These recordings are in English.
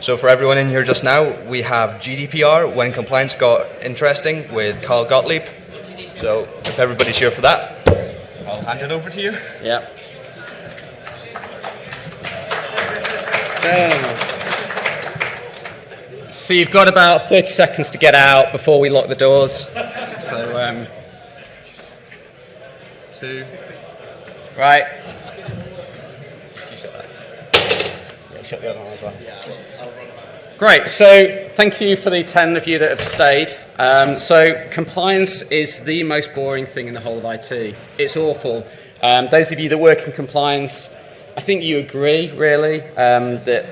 So for everyone in here just now, we have GDPR, When Compliance Got Interesting, with Gottlieb. So if everybody's here for that, I'll hand it over to you. Yeah. So you've got about 30 seconds to get out before we lock the doors. So, 2. Right. You shut that. Yeah, shut the other one as well. Great. So thank you for the 10 of you that have stayed. So compliance is the most boring thing in the whole of IT. It's awful. Those of you that work in compliance, I think you agree, really, that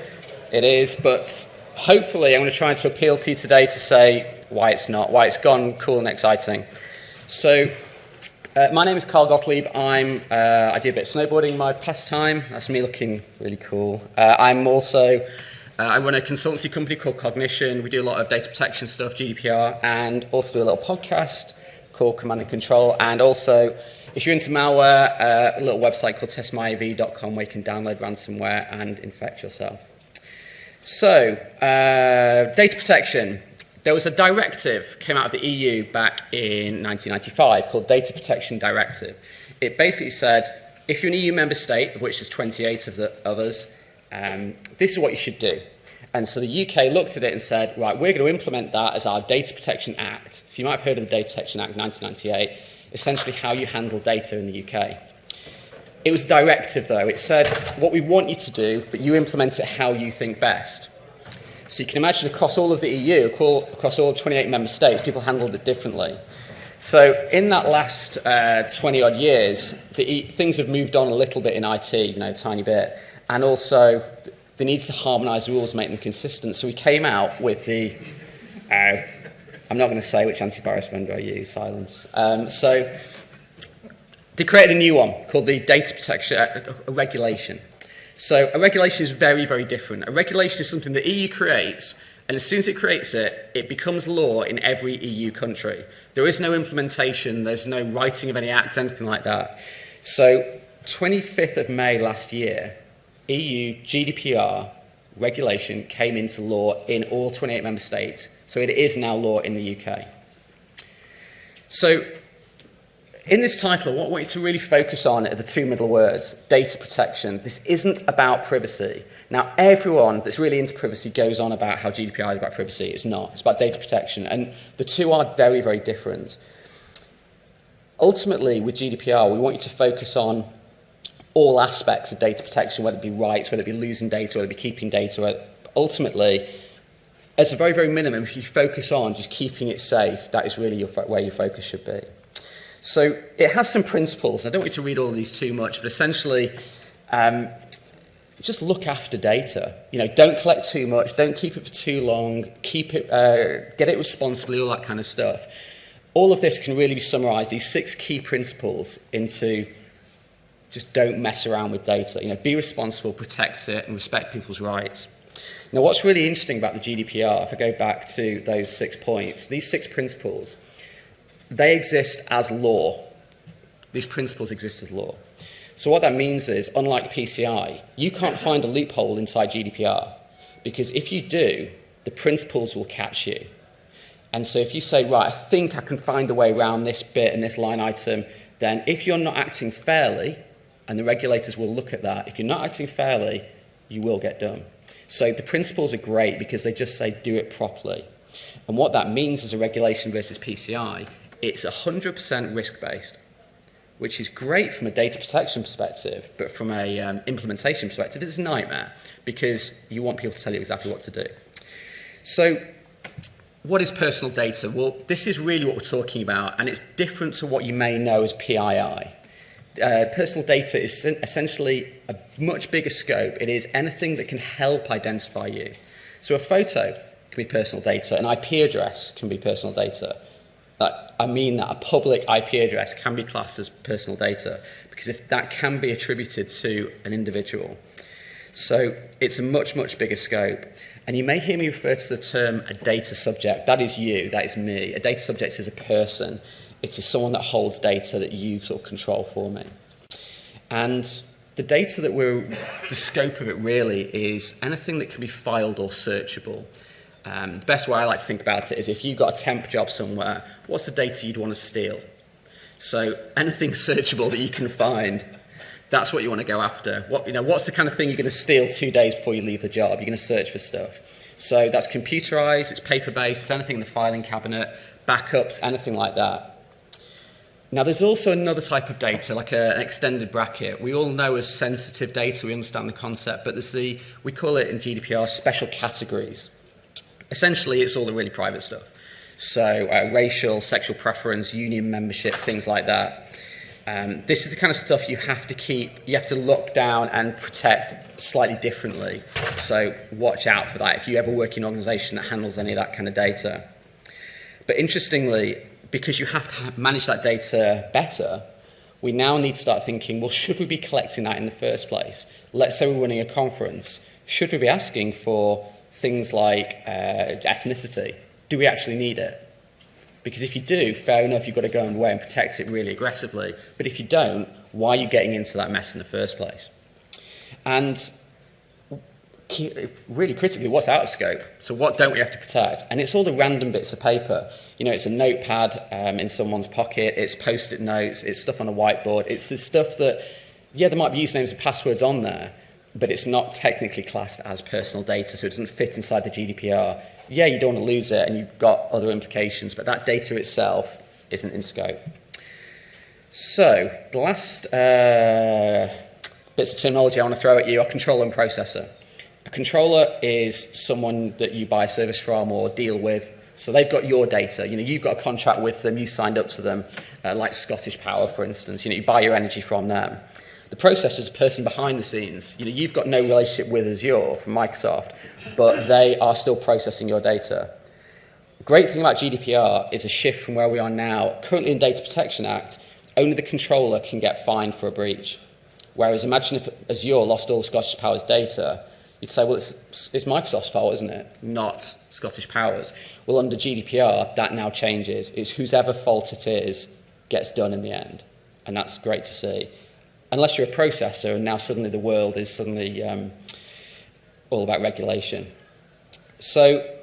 it is, but hopefully I'm going to try to appeal to you today to say why it's not, why it's gone cool and exciting. So my name is Gottlieb. I do a bit of snowboarding in my pastime. That's me looking really cool. I'm also, I run a consultancy company called Cognition. We do a lot of data protection stuff, GDPR, and also do a little podcast called Command and Control. And also, if you're into malware, a little website called testmyev.com where you can download ransomware and infect yourself. So, data protection. There was a directive came out of the EU back in 1995 called Data Protection Directive. It basically said, if you're an EU member state, of which there's 28 of the others, this is what you should do. And so the UK looked at it and said, right, we're going to implement that as our Data Protection Act. So you might have heard of the Data Protection Act 1998, essentially how you handle data in the UK. It was a directive, though. It said, what we want you to do, but you implement it how you think best. So you can imagine across all of the EU, across all 28 member states, people handled it differently. So in that last 20-odd years, things have moved on a little bit in IT, a tiny bit. And also, the need to harmonise rules, make them consistent. So we came out with the, I'm not going to say which antivirus vendor I use, silence. So they created a new one called the Data Protection Regulation. So a regulation is very, very different. A regulation is something the EU creates, and as soon as it creates it, it becomes law in every EU country. There is no implementation, there's no writing of any act, anything like that. So 25th of May last year, EU GDPR regulation came into law in all 28 member states. So it is now law in the UK. So in this title, what I want you to really focus on are the two middle words, data protection. This isn't about privacy. Now, everyone that's really into privacy goes on about how GDPR is about privacy. It's not. It's about data protection. And the two are very, very different. Ultimately, with GDPR, we want you to focus on all aspects of data protection, whether it be rights, whether it be losing data, whether it be keeping data. Ultimately, as a very, very minimum, if you focus on just keeping it safe, that is really where your focus should be. So it has some principles. I don't want you to read all of these too much, but essentially, just look after data. Don't collect too much, don't keep it for too long, keep it, get it responsibly, all that kind of stuff. All of this can really be summarised, these 6 key principles, into just don't mess around with data. Be responsible, protect it, and respect people's rights. Now, what's really interesting about the GDPR, if I go back to those 6 points, these 6 principles, they exist as law. These principles exist as law. So what that means is, unlike PCI, you can't find a loophole inside GDPR, because if you do, the principles will catch you. And so if you say, right, I think I can find a way around this bit and this line item, then if you're not acting fairly, and the regulators will look at that, if you're not acting fairly, you will get done. So the principles are great because they just say do it properly. And what that means as a regulation versus PCI, it's 100% risk-based, which is great from a data protection perspective, but from a implementation perspective, it's a nightmare because you want people to tell you exactly what to do. So what is personal data? Well, this is really what we're talking about, and it's different to what you may know as PII. Personal data is essentially a much bigger scope. It is anything that can help identify you. So a photo can be personal data, an IP address can be personal data. I mean that a public IP address can be classed as personal data because if that can be attributed to an individual. So it's a much, much bigger scope. And you may hear me refer to the term a data subject. That is you, that is me. A data subject is a person. It is someone that holds data that you sort of control for me. And the data the scope of it really is anything that can be filed or searchable. The best way I like to think about it is if you've got a temp job somewhere, what's the data you'd want to steal? So anything searchable that you can find, that's what you want to go after. What's the kind of thing you're going to steal 2 days before you leave the job? You're going to search for stuff. So that's computerized, it's paper-based, it's anything in the filing cabinet, backups, anything like that. Now, there's also another type of data, like an extended bracket. We all know as sensitive data, we understand the concept, but we call it in GDPR special categories. Essentially, it's all the really private stuff. So racial, sexual preference, union membership, things like that. This is the kind of stuff you have to lock down and protect slightly differently. So watch out for that if you ever work in an organization that handles any of that kind of data. But interestingly, because you have to manage that data better, we now need to start thinking, well, should we be collecting that in the first place? Let's say we're running a conference. Should we be asking for things like ethnicity? Do we actually need it? Because if you do, fair enough, you've got to go away and protect it really aggressively. But if you don't, why are you getting into that mess in the first place? And really critically, what's out of scope? So what don't we have to protect? And it's all the random bits of paper. It's a notepad in someone's pocket, it's post-it notes, it's stuff on a whiteboard. It's the stuff that, yeah, there might be usernames and passwords on there, but it's not technically classed as personal data, so it doesn't fit inside the GDPR. Yeah, you don't want to lose it, and you've got other implications, but that data itself isn't in scope. So, the last bits of terminology I want to throw at you are controller and processor. A controller is someone that you buy a service from or deal with, so they've got your data. You've got a contract with them, you signed up to them, like Scottish Power, for instance. You buy your energy from them. The processor is a person behind the scenes. You've got no relationship with Azure from Microsoft, but they are still processing your data. The great thing about GDPR is a shift from where we are now. Currently in Data Protection Act, only the controller can get fined for a breach. Whereas imagine if Azure lost all Scottish Power's data, you'd say, well, it's Microsoft's fault, isn't it? Not Scottish Power's. Well, under GDPR, that now changes. It's whosever fault it is gets done in the end. And that's great to see. Unless you're a processor, and now suddenly the world is suddenly all about regulation. So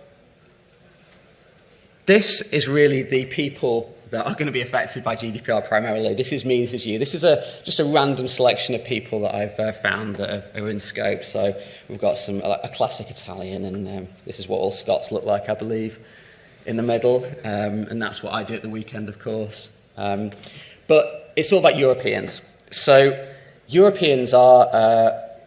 this is really the people that are going to be affected by GDPR primarily. This is me, this is you. This is just a random selection of people that I've found that are in scope. So we've got a classic Italian, and this is what all Scots look like, I believe, in the middle. And that's what I do at the weekend, of course. But it's all about Europeans. So Europeans are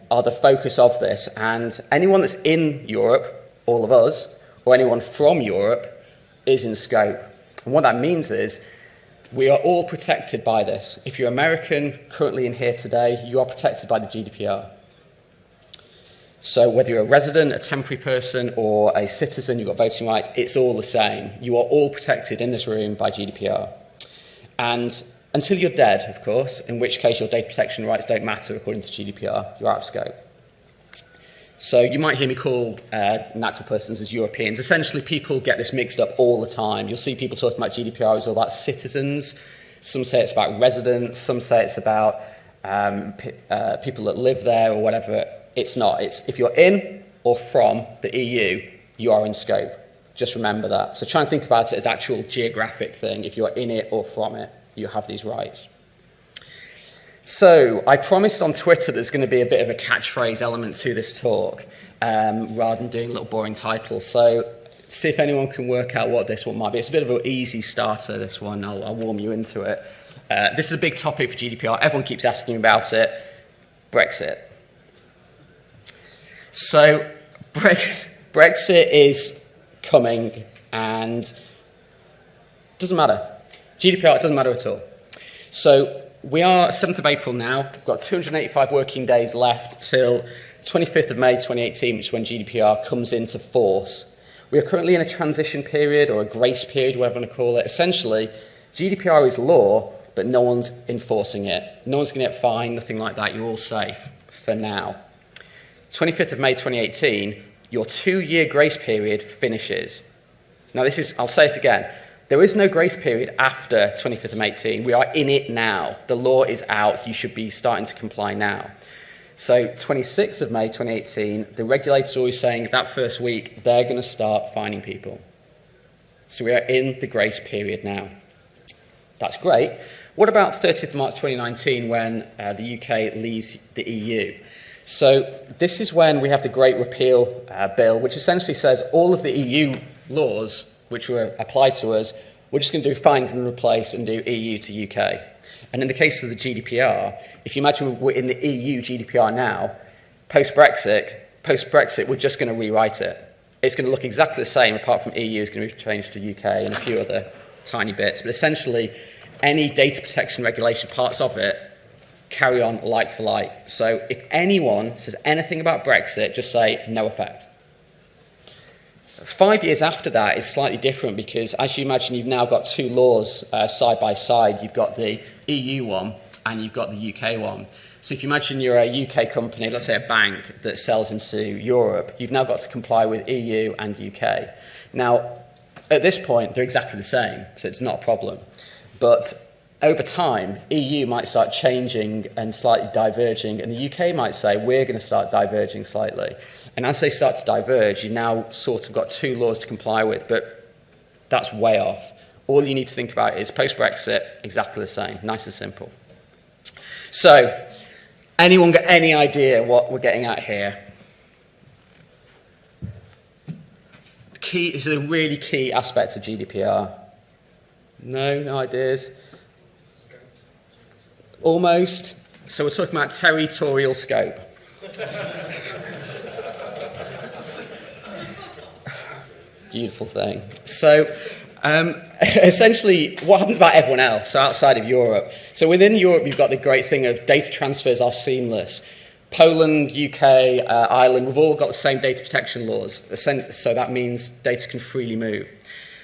the focus of this, and anyone that's in Europe, all of us, or anyone from Europe, is in scope. And what that means is we are all protected by this. If you're American, currently in here today, you are protected by the GDPR. So whether you're a resident, a temporary person, or a citizen, you've got voting rights, it's all the same. You are all protected in this room by GDPR. And until you're dead, of course, in which case your data protection rights don't matter according to GDPR, you're out of scope. So you might hear me call natural persons as Europeans. Essentially, people get this mixed up all the time. You'll see people talking about GDPR as all about citizens. Some say it's about residents. Some say it's about people that live there or whatever. It's not. It's if you're in or from the EU, you are in scope. Just remember that. So try and think about it as actual geographic thing. If you're in it or from it, you have these rights. So I promised on Twitter there's going to be a bit of a catchphrase element to this talk, rather than doing little boring titles. So see if anyone can work out what this one might be. It's a bit of an easy starter, this one. I'll warm you into it. This is a big topic for GDPR. Everyone keeps asking about it. Brexit. So Brexit is coming, and it doesn't matter. GDPR, it doesn't matter at all. So we are 7th of April now. We've got 285 working days left till 25th of May 2018, which is when GDPR comes into force. We are currently in a transition period, or a grace period, whatever you want to call it. Essentially, GDPR is law, but no one's enforcing it. No one's going to get fined, nothing like that. You're all safe for now. 25th of May 2018, your 2-year grace period finishes. Now, I'll say it again. There is no grace period after 25th of May 18. We are in it now. The law is out. You should be starting to comply now. So 26th of May 2018, the regulator always saying that first week they're going to start fining people. So we are in the grace period now. That's great. What about 30th of March 2019 when the UK leaves the EU? So this is when we have the Great Repeal Bill, which essentially says all of the EU laws which were applied to us, we're just going to do find and replace and do EU to UK. And in the case of the GDPR, if you imagine we're in the EU GDPR now, post-Brexit, we're just going to rewrite it. It's going to look exactly the same, apart from EU is going to be changed to UK and a few other tiny bits. But essentially, any data protection regulation parts of it carry on like for like. So if anyone says anything about Brexit, just say no effect. 5 years after that is slightly different because, as you imagine, you've now got two laws side by side. You've got the EU one and you've got the UK one. So if you imagine you're a UK company, let's say a bank that sells into Europe, you've now got to comply with EU and UK. Now, at this point, they're exactly the same, so it's not a problem. But over time, EU might start changing and slightly diverging, and the UK might say, we're going to start diverging slightly. And as they start to diverge, you've now sort of got two laws to comply with, but that's way off. All you need to think about is post-Brexit, exactly the same, nice and simple. So, anyone got any idea what we're getting at here? This is a really key aspect of GDPR. No ideas? Almost. So we're talking about territorial scope. Beautiful thing. So essentially, what happens about everyone else, so outside of Europe? So within Europe, you've got the great thing of data transfers are seamless. Poland, UK, Ireland, we've all got the same data protection laws. So that means data can freely move.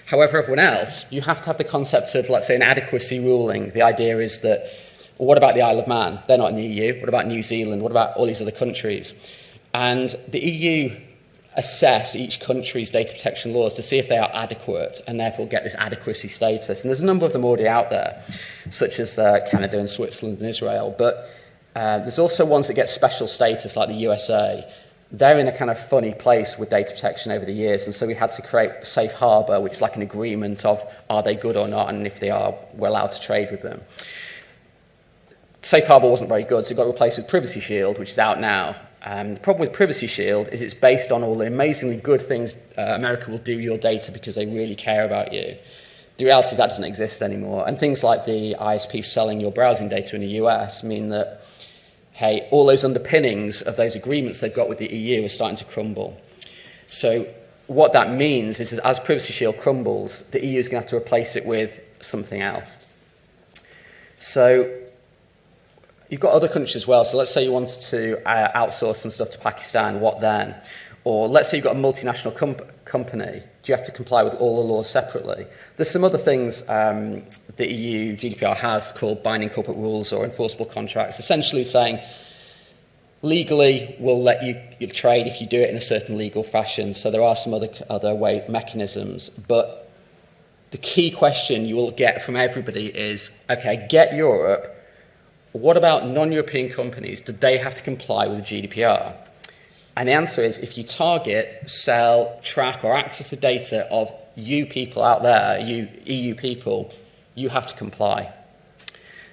However, everyone else, you have to have the concept of, let's say, an adequacy ruling. The idea is that, well, what about the Isle of Man? They're not in the EU. What about New Zealand? What about all these other countries? And the EU assess each country's data protection laws to see if they are adequate and therefore get this adequacy status. And there's a number of them already out there, such as Canada and Switzerland and Israel. But there's also ones that get special status, like the USA. They're in a kind of funny place with data protection over the years, and so we had to create Safe Harbor, which is like an agreement of are they good or not, and if they are, we're allowed to trade with them. Safe Harbor wasn't very good, so it got replaced with Privacy Shield, which is out now. The problem with Privacy Shield is it's based on all the amazingly good things America will do with your data because they really care about you. The reality is that doesn't exist anymore, and things like the ISP selling your browsing data in the US mean that, hey, all those underpinnings of those agreements they've got with the EU are starting to crumble. So what that means is that as Privacy Shield crumbles, the EU is going to have to replace it with something else. So you've got other countries as well. So let's say you wanted to outsource some stuff to Pakistan, what then? Or let's say you've got a multinational company. Do you have to comply with all the laws separately? There's some other things the EU GDPR has called binding corporate rules or enforceable contracts, essentially saying legally we'll let you trade if you do it in a certain legal fashion. So there are some other mechanisms. But the key question you will get from everybody is, okay, get Europe. What about non-European companies? Do they have to comply with the GDPR? And the answer is, if you target, sell, track, or access the data of you people out there, you EU people, you have to comply.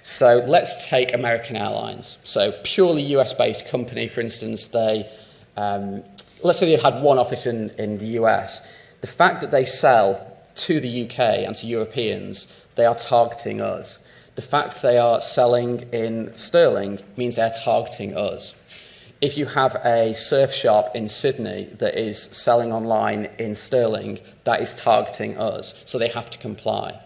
So let's take American Airlines. So purely US-based company, for instance, they, let's say they had one office in the US. The fact that they sell to the UK and to Europeans, they are targeting us. The fact they are selling in sterling means they're targeting us. If you have a surf shop in Sydney that is selling online in sterling, that is targeting us, so they have to comply.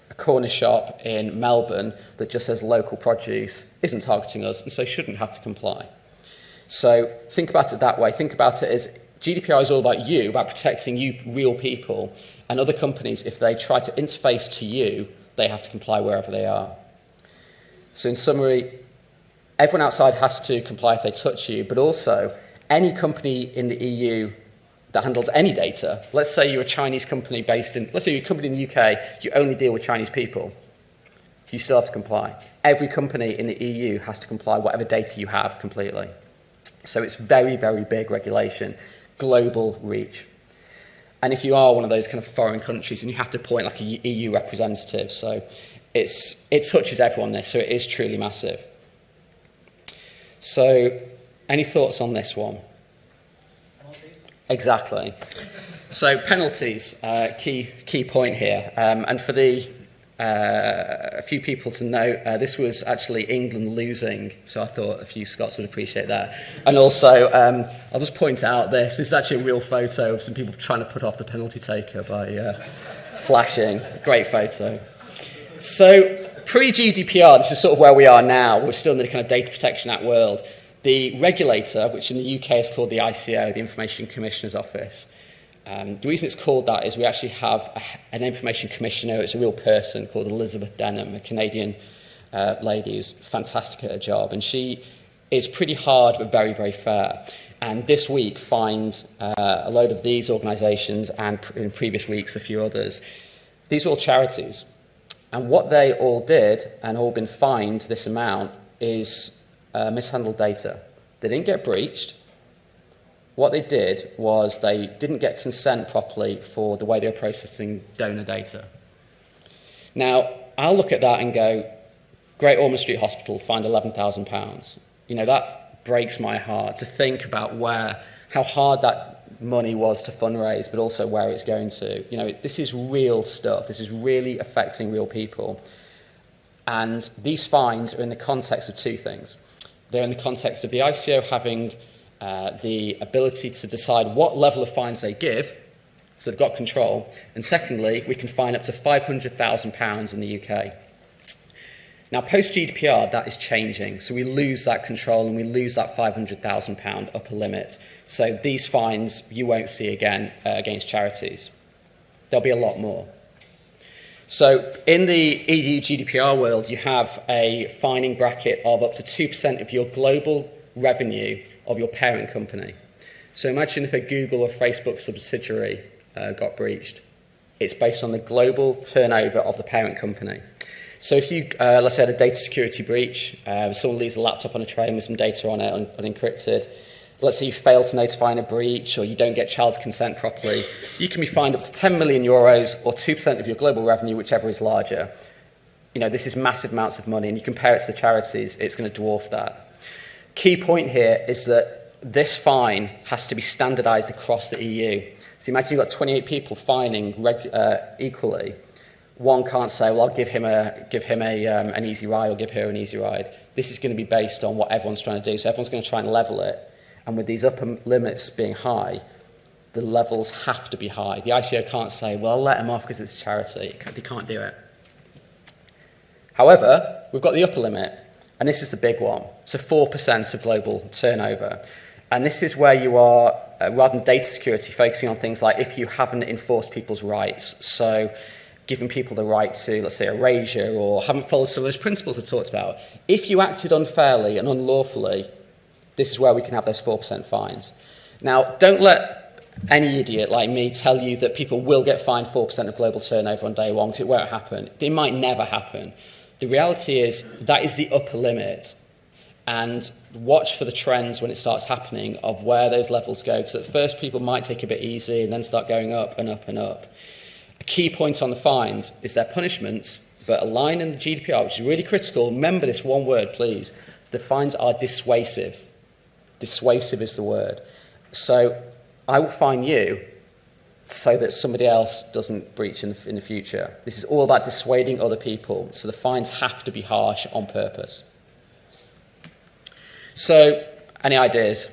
A corner shop in Melbourne that just says local produce isn't targeting us, and so shouldn't have to comply. So think about it that way. Think about it as GDPR is all about you, about protecting you, real people, and other companies, if they try to interface to you, they have to comply wherever they are. So in summary, everyone outside has to comply if they touch you, but also any company in the EU that handles any data. Let's say you're a Chinese company let's say you're a company in the UK, you only deal with Chinese people. You still have to comply. Every company in the EU has to comply whatever data you have completely. So it's very, very big regulation, global reach. And if you are one of those kind of foreign countries, and you have to appoint like a EU representative, so it touches everyone this, so it is truly massive. So any thoughts on this one? Exactly. So penalties, key point here. And for a few people to note, this was actually England losing, so I thought a few Scots would appreciate that. And also, I'll just point out this is actually a real photo of some people trying to put off the penalty taker by flashing. Great photo. So pre-GDPR, this is sort of where we are now. We're still in the kind of Data Protection Act world. The regulator, which in the UK is called the ICO, the Information Commissioner's Office, the reason it's called that is we actually have an information commissioner. It's a real person called Elizabeth Denham, a Canadian lady who's fantastic at her job. And she is pretty hard but very, very fair. And this week fined a load of these organisations, and in previous weeks a few others. These are all charities. And what they all did, and all been fined this amount, is mishandled data. They didn't get breached. What they did was they didn't get consent properly for the way they were processing donor data. Now, I'll look at that and go, Great Ormond Street Hospital fined £11,000. You know, that breaks my heart to think about how hard that money was to fundraise, but also where it's going to. You know, this is real stuff. This is really affecting real people. And these fines are in the context of two things. They're in the context of the ICO having the ability to decide what level of fines they give, so they've got control. And secondly, we can fine up to £500,000 in the UK. Now, post-GDPR, that is changing. So we lose that control and we lose that £500,000 upper limit. So these fines you won't see again against charities. There'll be a lot more. So in the EU GDPR world, you have a fining bracket of up to 2% of your global revenue of your parent company. So imagine if a Google or Facebook subsidiary got breached. It's based on the global turnover of the parent company. So if you, let's say, had a data security breach, someone leaves a laptop on a train with some data on it, unencrypted. Let's say you fail to notify a breach, or you don't get child's consent properly, you can be fined up to 10 million euros or 2% of your global revenue, whichever is larger. You know, this is massive amounts of money, and you compare it to the charities, it's going to dwarf that. Key point here is that this fine has to be standardised across the EU. So imagine you've got 28 people fining equally. One can't say, well, I'll give him an easy ride or give her an easy ride. This is going to be based on what everyone's trying to do. So everyone's going to try and level it. And with these upper limits being high, the levels have to be high. The ICO can't say, well, I'll let them off because it's a charity. They can't do it. However, we've got the upper limit, and this is the big one. So 4% of global turnover. And this is where you are, rather than data security, focusing on things like if you haven't enforced people's rights. So giving people the right to, let's say, erasure, or haven't followed some of those principles I talked about. If you acted unfairly and unlawfully, this is where we can have those 4% fines. Now, don't let any idiot like me tell you that people will get fined 4% of global turnover on day one, because it won't happen. It might never happen. The reality is that is the upper limit. And watch for the trends when it starts happening of where those levels go, because at first people might take a bit easy and then start going up and up and up. A key point on the fines is their punishments, but a line in the GDPR, which is really critical, remember this one word, please. The fines are dissuasive. Dissuasive is the word. So I will fine you so that somebody else doesn't breach in the future. This is all about dissuading other people, so the fines have to be harsh on purpose. So, any ideas?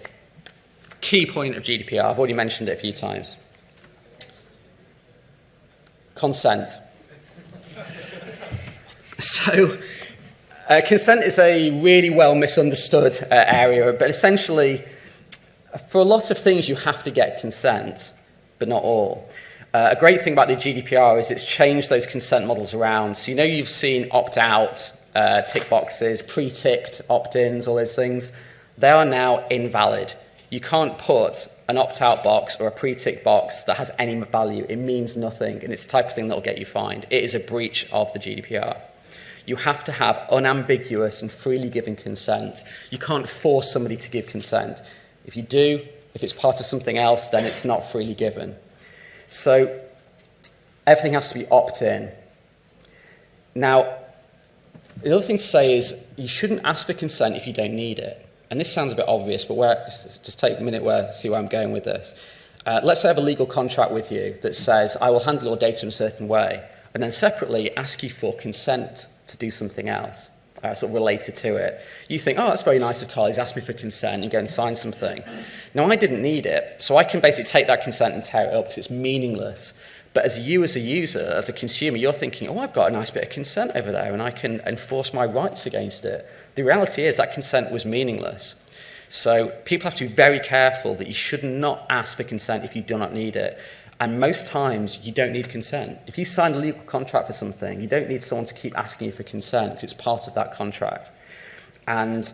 Key point of GDPR, I've already mentioned it a few times. Consent. So, consent is a really well misunderstood area, but essentially, for a lot of things you have to get consent, but not all. A great thing about the GDPR is it's changed those consent models around. So you know you've seen opt-out, tick boxes, pre-ticked opt-ins, all those things. They are now invalid. You can't put an opt-out box or a pre-tick box that has any value. It means nothing, and it's the type of thing that will get you fined. It is a breach of the GDPR. You have to have unambiguous and freely given consent. You can't force somebody to give consent. If you do, if it's part of something else, then it's not freely given. So everything has to be opt-in. Now, the other thing to say is you shouldn't ask for consent if you don't need it. And this sounds a bit obvious, but just take a minute to see where I'm going with this. Let's say I have a legal contract with you that says I will handle your data in a certain way, and then separately ask you for consent to do something else, sort of related to it. You think, oh, that's very nice of Carl, he's asked me for consent, and go and sign something. Now, I didn't need it, so I can basically take that consent and tear it up because it's meaningless. But as a user, as a consumer, you're thinking, oh, I've got a nice bit of consent over there, and I can enforce my rights against it. The reality is that consent was meaningless. So people have to be very careful that you should not ask for consent if you do not need it. And most times, you don't need consent. If you signed a legal contract for something, you don't need someone to keep asking you for consent because it's part of that contract. And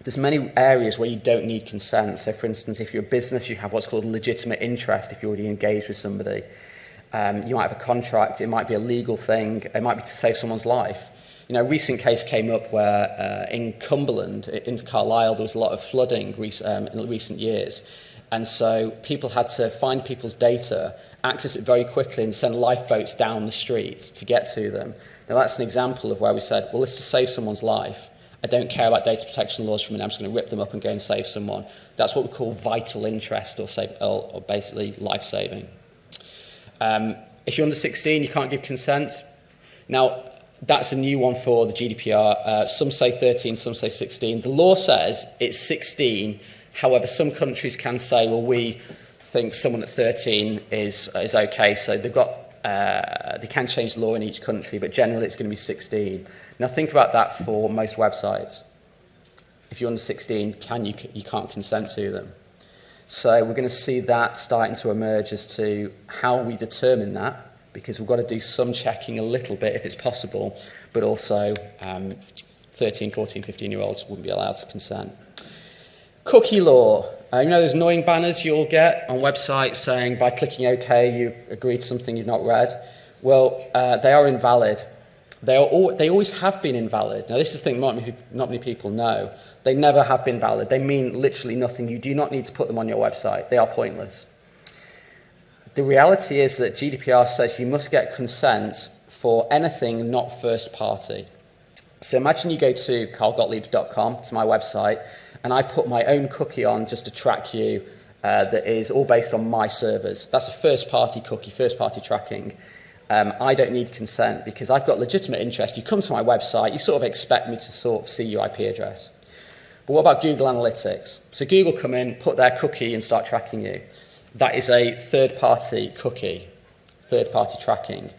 there's many areas where you don't need consent. So, for instance, if you're a business, you have what's called a legitimate interest if you're already engaged with somebody. You might have a contract, it might be a legal thing, it might be to save someone's life. You know, a recent case came up where in Cumberland, in Carlisle, there was a lot of flooding in recent years. And so people had to find people's data, access it very quickly and send lifeboats down the street to get to them. Now that's an example of where we said, well, it's to save someone's life. I don't care about data protection laws for a minute, I'm just going to rip them up and go and save someone. That's what we call vital interest or basically life-saving. If you're under 16, you can't give consent. Now, that's a new one for the GDPR. Some say 13, some say 16. The law says it's 16. However, some countries can say, well, we think someone at 13 is okay. So they've got, they can change the law in each country, but generally it's going to be 16. Now, think about that for most websites. If you're under 16, you can't consent to them. So we're going to see that starting to emerge as to how we determine that, because we've got to do some checking a little bit if it's possible, but also 13, 14, 15-year-olds wouldn't be allowed to consent. Cookie law. You know those annoying banners you'll get on websites saying by clicking OK you agree to something you've not read? Well, they are invalid. They always have been invalid. Now, this is the thing not many people know. They never have been valid. They mean literally nothing. You do not need to put them on your website. They are pointless. The reality is that GDPR says you must get consent for anything not first party. So imagine you go to carlgottlieb.com, to my website, and I put my own cookie on just to track you that is all based on my servers. That's a first-party cookie, first-party tracking. I don't need consent because I've got legitimate interest. You come to my website, you sort of expect me to sort of see your IP address. But what about Google Analytics? So Google come in, put their cookie and start tracking you. That is a third-party cookie, third-party tracking.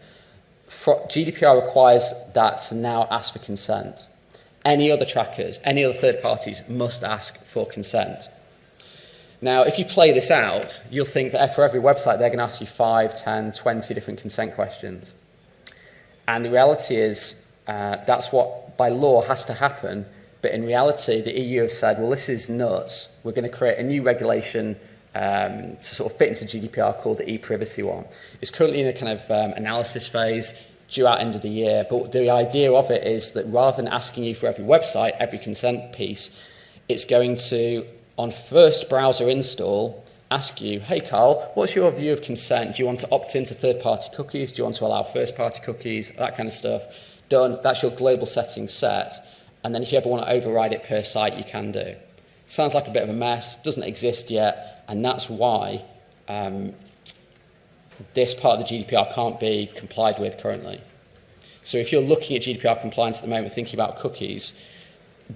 GDPR requires that to now ask for consent. Any other trackers, any other third parties must ask for consent. Now, if you play this out, you'll think that for every website, they're going to ask you 5, 10, 20 different consent questions. And the reality is that's what, by law, has to happen. But in reality, the EU have said, well, this is nuts. We're going to create a new regulation to sort of fit into GDPR called the e-privacy one. It's currently in a kind of analysis phase, due out end of the year. But the idea of it is that rather than asking you for every website, every consent piece, it's going to, on first browser install, ask you, hey, Carl, what's your view of consent? Do you want to opt into third-party cookies? Do you want to allow first-party cookies? That kind of stuff. Done. That's your global settings set. And then if you ever want to override it per site, you can do. Sounds like a bit of a mess. Doesn't exist yet. And that's why this part of the GDPR can't be complied with currently. So if you're looking at GDPR compliance at the moment, thinking about cookies,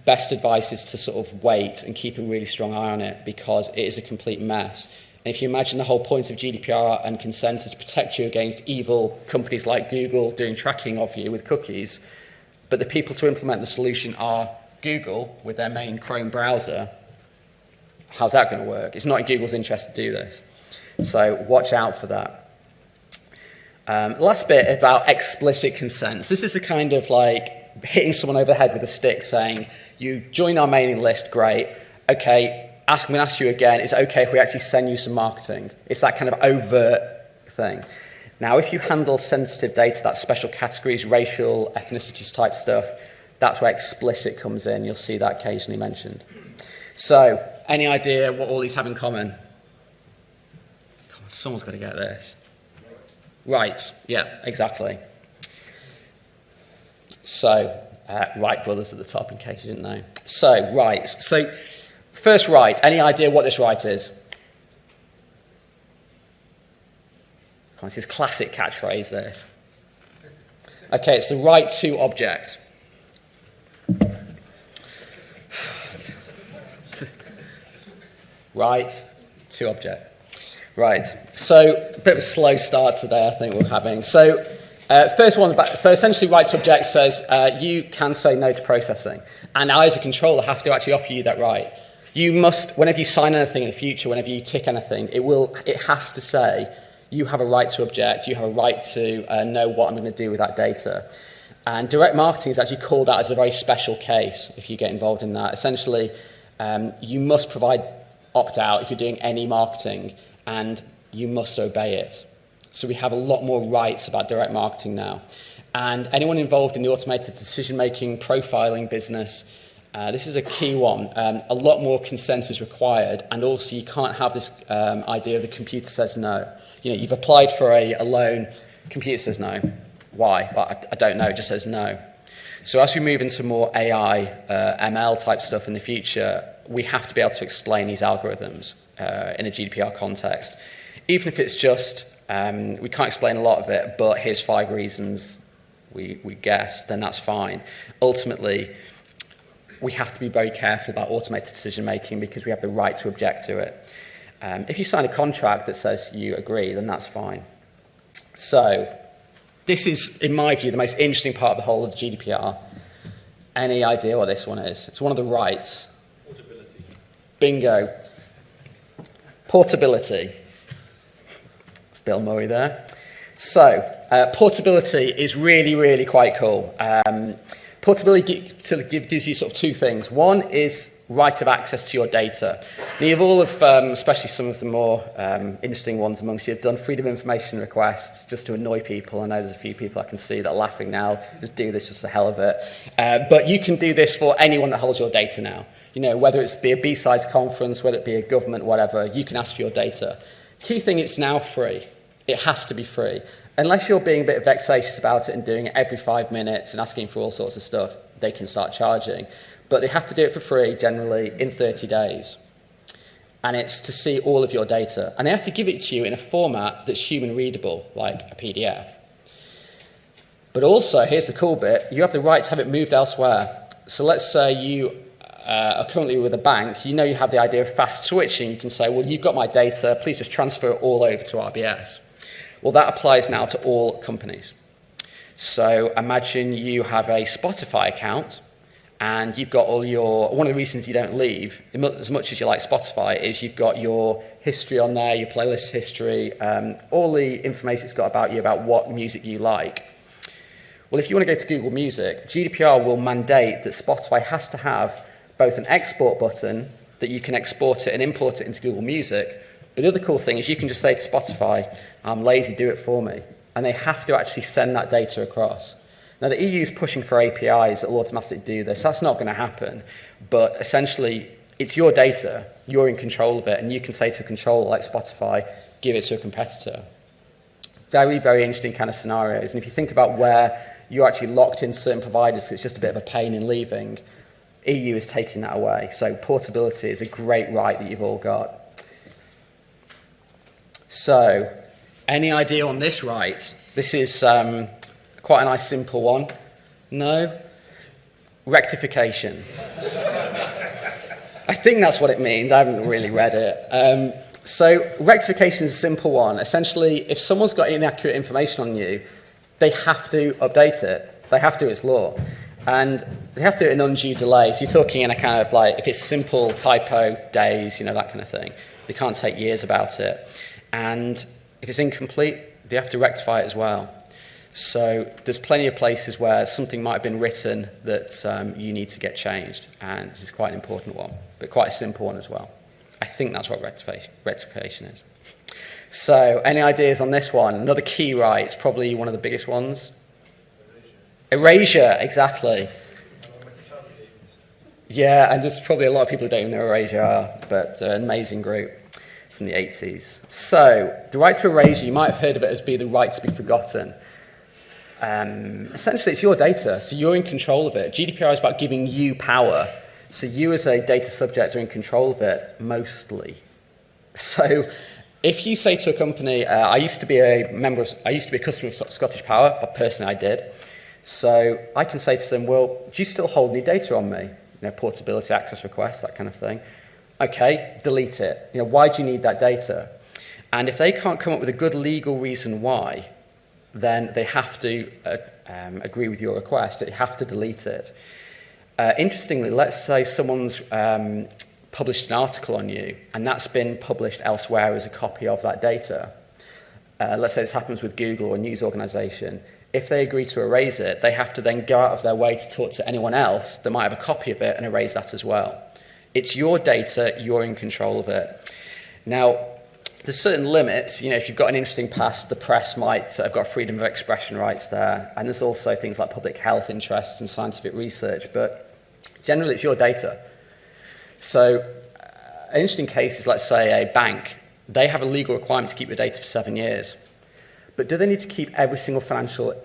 best advice is to sort of wait and keep a really strong eye on it because it is a complete mess. And if you imagine the whole point of GDPR and consent is to protect you against evil companies like Google doing tracking of you with cookies, but the people to implement the solution are Google with their main Chrome browser, how's that going to work? It's not in Google's interest to do this. So watch out for that. Last bit about explicit consents. This is the kind of like hitting someone over the head with a stick saying, you join our mailing list, great. Okay, I'm going to ask you again, is it okay if we actually send you some marketing? It's that kind of overt thing. Now, if you handle sensitive data, that's special categories, racial, ethnicities type stuff, that's where explicit comes in. You'll see that occasionally mentioned. So, any idea what all these have in common? Come on, someone's got to get this. Rights, yeah, exactly. So, Wright brothers at the top, in case you didn't know. So, rights. So, first right, any idea what this right is? This is classic catchphrase, this. Okay, it's the right to object. Right to object. Right, so a bit of a slow start today, I think we're having. So, first one, so essentially right to object says you can say no to processing. And I, as a controller, have to actually offer you that right. You must, whenever you sign anything in the future, whenever you tick anything, it has to say, you have a right to object, you have a right to know what I'm going to do with that data. And direct marketing is actually called out as a very special case if you get involved in that. Essentially, you must provide opt-out if you're doing any marketing, and you must obey it. So we have a lot more rights about direct marketing now. And anyone involved in the automated decision-making, profiling business, this is a key one. A lot more consent is required, and also you can't have this idea of the computer says no. You know, you've applied for a loan, computer says no. Why? Well, I don't know, it just says no. So as we move into more AI, ML type stuff in the future, we have to be able to explain these algorithms in a GDPR context. Even if it's just, we can't explain a lot of it, but here's 5 reasons we guess, then that's fine. Ultimately, we have to be very careful about automated decision making because we have the right to object to it. If you sign a contract that says you agree, then that's fine. So, this is, in my view, the most interesting part of the whole of the GDPR. Any idea what this one is? It's one of the rights. Portability. Bingo. Portability. It's Bill Murray there. So, portability is really, really quite cool. Portability gives you sort of 2 things. One is right of access to your data. Now, you've all of, especially some of the more interesting ones amongst you, have done freedom of information requests just to annoy people. I know there's a few people I can see that are laughing now. Just do this just for the hell of it. But you can do this for anyone that holds your data now. You know, whether it's be a BSides conference, whether it be a government, whatever, you can ask for your data. Key thing, it's now free. It has to be free. Unless you're being a bit vexatious about it and doing it every 5 minutes and asking for all sorts of stuff, they can start charging. But they have to do it for free, generally, in 30 days. And it's to see all of your data. And they have to give it to you in a format that's human readable, like a PDF. But also, here's the cool bit, you have the right to have it moved elsewhere. So let's say you are currently with a bank, you know you have the idea of fast switching. You can say, well, you've got my data, please just transfer it all over to RBS. Well, that applies now to all companies. So imagine you have a Spotify account, and you've got all your, one of the reasons you don't leave, as much as you like Spotify, is you've got your history on there, your playlist history, all the information it's got about you, about what music you like. Well, if you want to go to Google Music, GDPR will mandate that Spotify has to have both an export button that you can export it and import it into Google Music. But the other cool thing is you can just say to Spotify, I'm lazy, do it for me. And they have to actually send that data across. Now, the EU is pushing for APIs that will automatically do this. That's not going to happen. But essentially, it's your data. You're in control of it. And you can say to a controller like Spotify, give it to a competitor. Very, very interesting kind of scenarios. And if you think about where you're actually locked in certain providers, it's just a bit of a pain in leaving, EU is taking that away. So portability is a great right that you've all got. So, any idea on this right? This is quite a nice simple one. No? Rectification. I think that's what it means. I haven't really read it. So rectification is a simple one. Essentially, if someone's got inaccurate information on you, they have to update it. They have to, it's law. And they have to do it in undue delay. So you're talking in a kind of like, if it's simple typo, days, you know, that kind of thing. They can't take years about it. And if it's incomplete, they have to rectify it as well. So there's plenty of places where something might have been written that you need to get changed. And this is quite an important one, but quite a simple one as well. I think that's what rectification is. So, any ideas on this one? Another key right, it's probably one of the biggest ones. Erasure, exactly. Yeah, and there's probably a lot of people who don't even know what erasure are, but an amazing group from the 80s. So, the right to erasure, you might have heard of it as being the right to be forgotten. Essentially, it's your data, so you're in control of it. GDPR is about giving you power. So you as a data subject are in control of it, mostly. So if you say to a company, I used to be a customer of Scottish Power, but personally I did. So I can say to them, well, do you still hold any data on me? Portability, access requests, that kind of thing. Okay, delete it. Why do you need that data? And if they can't come up with a good legal reason why, then they have to agree with your request. They have to delete it. Interestingly, let's say someone's published an article on you, and that's been published elsewhere as a copy of that data. Let's say this happens with Google or a news organization. If they agree to erase it, they have to then go out of their way to talk to anyone else that might have a copy of it and erase that as well. It's your data, you're in control of it. Now, there's certain limits. If you've got an interesting past, the press might have got freedom of expression rights there. And there's also things like public health interests and scientific research. But generally, it's your data. So an interesting case is, let's say, a bank. They have a legal requirement to keep your data for 7 years. But do they need to keep every single financial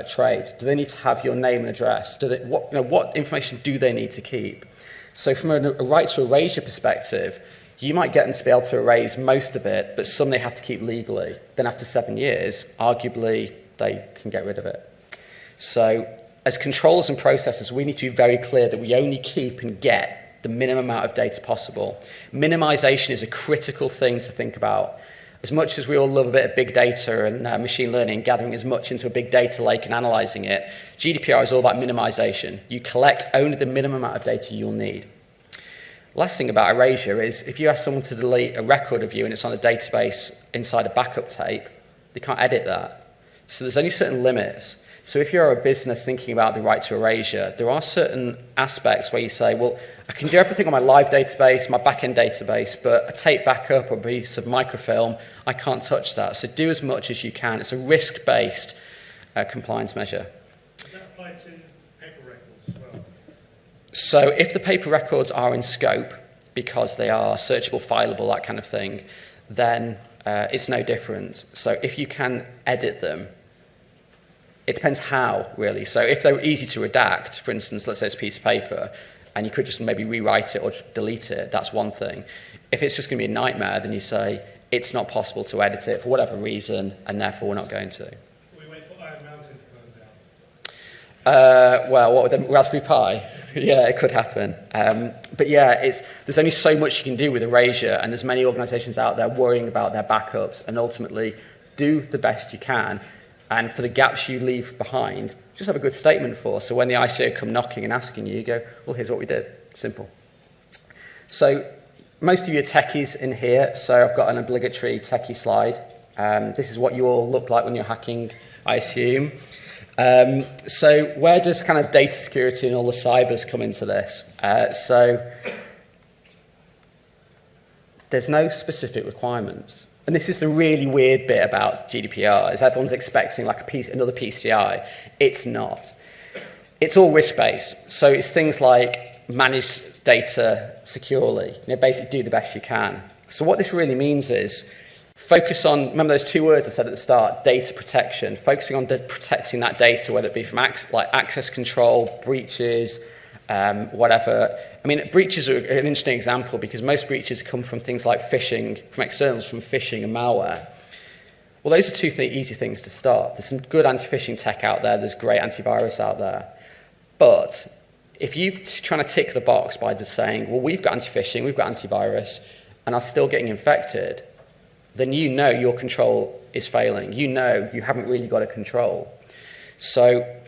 trade? Do they need to have your name and address? What information do they need to keep? So from a right to erasure perspective, you might get them to be able to erase most of it, but some they have to keep legally. Then after 7 years, arguably, they can get rid of it. So as controllers and processors, we need to be very clear that we only keep and get the minimum amount of data possible. Minimization is a critical thing to think about. As much as we all love a bit of big data and machine learning, gathering as much into a big data lake and analyzing it, GDPR is all about minimization. You collect only the minimum amount of data you'll need. Last thing about erasure is if you ask someone to delete a record of you and it's on a database inside a backup tape, they can't edit that. So there's only certain limits. So if you're a business thinking about the right to erasure, there are certain aspects where you say, well, I can do everything on my live database, my back-end database, but a tape backup or a piece of microfilm, I can't touch that. So do as much as you can. It's a risk-based compliance measure. Does that apply to paper records as well? So if the paper records are in scope, because they are searchable, fileable, that kind of thing, then it's no different. So if you can edit them, it depends how, really. So if they're easy to redact, for instance, let's say it's a piece of paper, and you could just maybe rewrite it or just delete it, that's one thing. If it's just going to be a nightmare, then you say, it's not possible to edit it for whatever reason, and therefore we're not going to. We wait for Iron Mountain to burn down. Well, what with the Raspberry Pi? Yeah, it could happen. But yeah, there's only so much you can do with erasure, and there's many organizations out there worrying about their backups, and ultimately do the best you can. And for the gaps you leave behind, just have a good statement for. So when the ICO come knocking and asking you, you go, well, here's what we did. Simple. So most of you are techies in here, so I've got an obligatory techie slide. This is what you all look like when you're hacking, I assume. So where does kind of data security and all the cybers come into this? So there's no specific requirements. And this is the really weird bit about GDPR, is everyone's expecting like another PCI. It's not. It's all risk-based. So it's things like manage data securely. Basically do the best you can. So what this really means is focus on, remember those two words I said at the start, data protection, focusing on protecting that data, whether it be from access control, breaches, whatever. I mean, breaches are an interesting example because most breaches come from things like phishing, from externals, from phishing and malware. Well, those are two easy things to stop. There's some good anti-phishing tech out there. There's great antivirus out there. But if you're trying to tick the box by just saying, well, we've got anti-phishing, we've got antivirus, and are still getting infected, then you know your control is failing. You know you haven't really got a control. So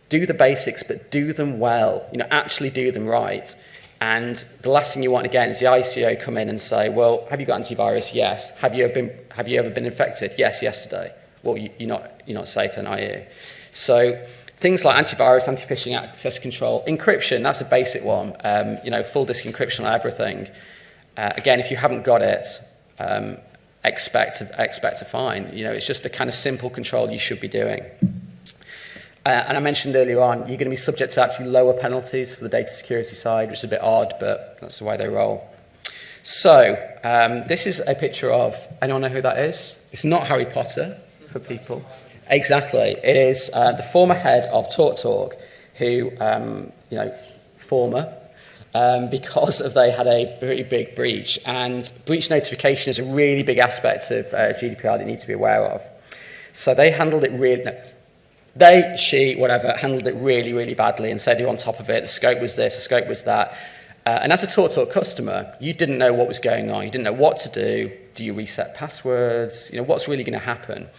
do the basics, but do them well. Actually do them right. And the last thing you want, again, is the ICO come in and say, well, have you got antivirus? Yes. Have you ever been infected? Yes, yesterday. Well, you're not safe then, are you? So things like antivirus, anti-phishing, access control, encryption, that's a basic one. Full disk encryption on everything. Again, if you haven't got it, expect a fine. It's just the kind of simple control you should be doing. And I mentioned earlier on, you're going to be subject to actually lower penalties for the data security side, which is a bit odd, but that's the way they roll. So, this is a picture of, anyone know who that is? It's not Harry Potter, for people. Exactly. It is the former head of TalkTalk, who, former, because they had a very big breach. And breach notification is a really big aspect of GDPR that you need to be aware of. So they handled it really... handled it really, really badly and said they were on top of it. The scope was this, the scope was that. And as a TalkTalk customer, you didn't know what was going on. You didn't know what to do. Do you reset passwords? What's really going to happen?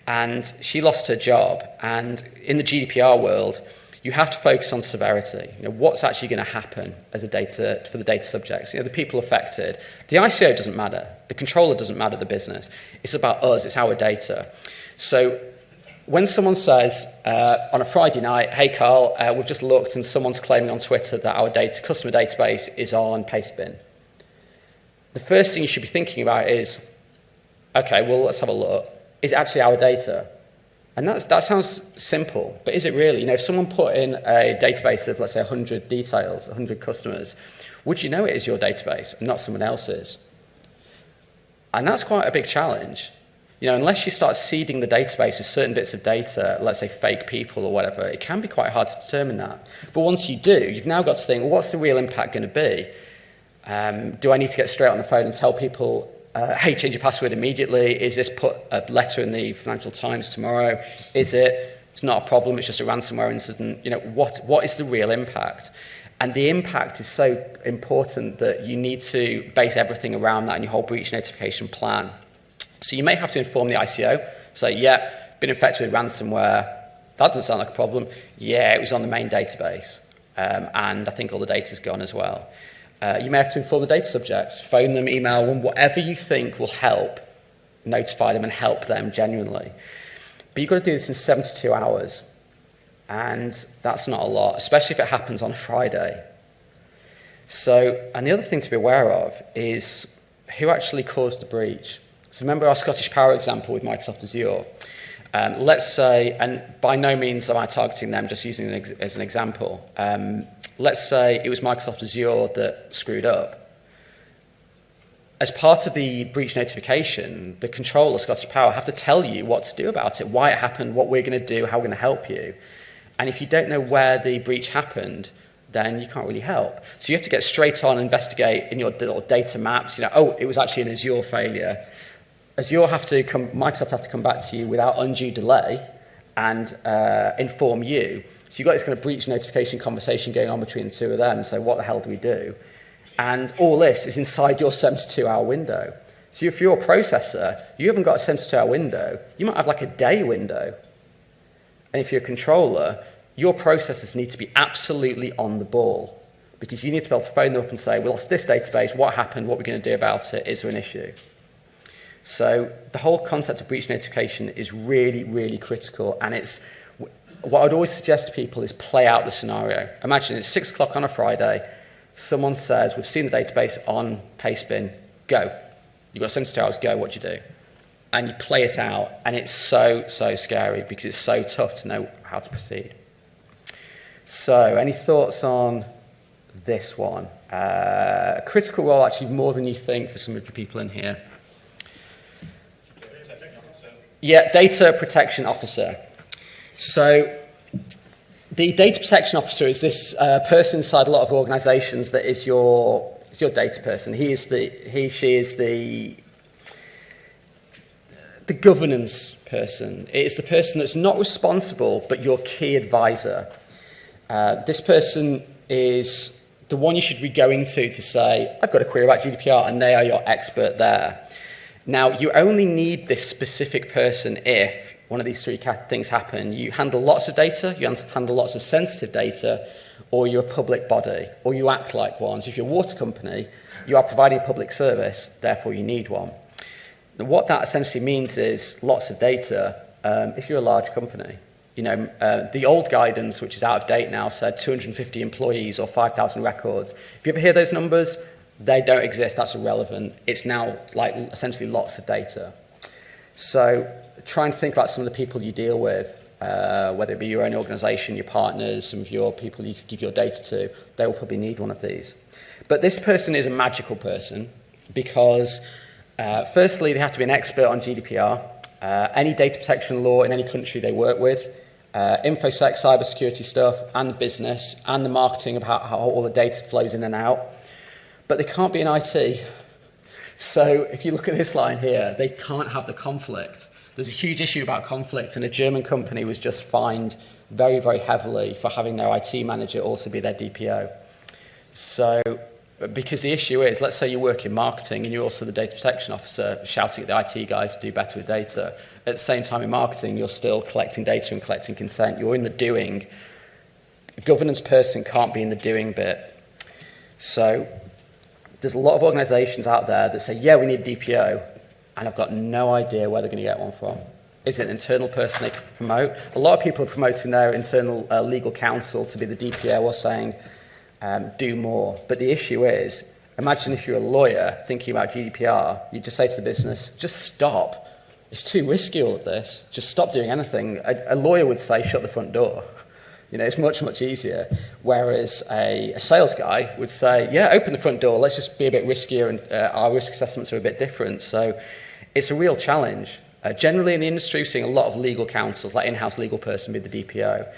And she lost her job. And in the GDPR world, you have to focus on severity. What's actually going to happen for the data subjects? The people affected. The ICO doesn't matter. The controller doesn't matter, the business. It's about us. It's our data. So when someone says on a Friday night, hey, Carl, we've just looked and someone's claiming on Twitter that our customer database is on Pastebin, the first thing you should be thinking about is, okay, well, let's have a look. Is it actually our data? And that sounds simple, but is it really? If someone put in a database of, let's say, 100 details, 100 customers, would you know it is your database and not someone else's? And that's quite a big challenge. Unless you start seeding the database with certain bits of data, let's say fake people or whatever, it can be quite hard to determine that. But once you do, you've now got to think, well, what's the real impact going to be? Do I need to get straight on the phone and tell people, hey, change your password immediately? Is this put a letter in the Financial Times tomorrow? It's not a problem, it's just a ransomware incident? What is the real impact? And the impact is so important that you need to base everything around that in your whole breach notification plan. So you may have to inform the ICO, say, yeah, been infected with ransomware. That doesn't sound like a problem. Yeah, it was on the main database. And I think all the data's gone as well. You may have to inform the data subjects, phone them, email them, whatever you think will help, notify them and help them genuinely. But you've got to do this in 72 hours. And that's not a lot, especially if it happens on a Friday. So, and the other thing to be aware of is who actually caused the breach. So remember our Scottish Power example with Microsoft Azure. Let's say, and by no means am I targeting them, just using it as an example. Let's say it was Microsoft Azure that screwed up. As part of the breach notification, the controller, Scottish Power, have to tell you what to do about it, why it happened, what we're going to do, how we're going to help you. And if you don't know where the breach happened, then you can't really help. So you have to get straight on and investigate in your little data maps, oh, it was actually an Azure failure. Microsoft have to come back to you without undue delay and inform you. So you've got this kind of breach notification conversation going on between the two of them. So what the hell do we do? And all this is inside your 72-hour window. So if you're a processor, you haven't got a 72-hour window. You might have like a day window. And if you're a controller, your processors need to be absolutely on the ball because you need to be able to phone them up and say, we lost this database, what happened, what are we going to do about it, is there an issue? So the whole concept of breach notification is really, really critical. And it's what I'd always suggest to people is play out the scenario. Imagine it's 6 o'clock on a Friday. Someone says, we've seen the database on Pastebin. Go. You've got 72 hours. Go. What do you do? And you play it out. And it's so, so scary because it's so tough to know how to proceed. So any thoughts on this one? Critical role, actually, more than you think for some of the people in here. Yeah, data protection officer. So the data protection officer is this person inside a lot of organizations that is your data person. She is the governance person. It's the person that's not responsible, but your key advisor. This person is the one you should be going to say, I've got a query about GDPR, and they are your expert there. Now, you only need this specific person if one of these three things happen. You handle lots of data, you handle lots of sensitive data, or you're a public body, or you act like one. So if you're a water company, you are providing a public service, therefore you need one. And what that essentially means is lots of data if you're a large company. The old guidance, which is out of date now, said 250 employees or 5,000 records. If you ever hear those numbers, They don't exist, that's irrelevant. It's now like essentially lots of data. So try and think about some of the people you deal with, whether it be your own organization, your partners, some of your people you give your data to, they will probably need one of these. But this person is a magical person because firstly, they have to be an expert on GDPR, any data protection law in any country they work with, infosec, cybersecurity stuff, and business, and the marketing about how all the data flows in and out. But they can't be in IT. So if you look at this line here, they can't have the conflict. There's a huge issue about conflict, and a German company was just fined very, very heavily for having their IT manager also be their DPO. So, because the issue is, let's say you work in marketing and you're also the data protection officer shouting at the IT guys to do better with data. At the same time in marketing, you're still collecting data and collecting consent. You're in the doing. A governance person can't be in the doing bit. So there's a lot of organizations out there that say, yeah, we need a DPO, and I've got no idea where they're going to get one from. Is it an internal person they can promote? A lot of people are promoting their internal legal counsel to be the DPO or saying, do more. But the issue is, imagine if you're a lawyer thinking about GDPR, you just say to the business, just stop. It's too risky, all of this. Just stop doing anything. A lawyer would say, shut the front door. You know, it's much, much easier. Whereas a sales guy would say, yeah, open the front door. Let's just be a bit riskier, and our risk assessments are a bit different. So it's a real challenge. Generally in the industry, we're seeing a lot of legal counsels, like in-house legal person be the DPO.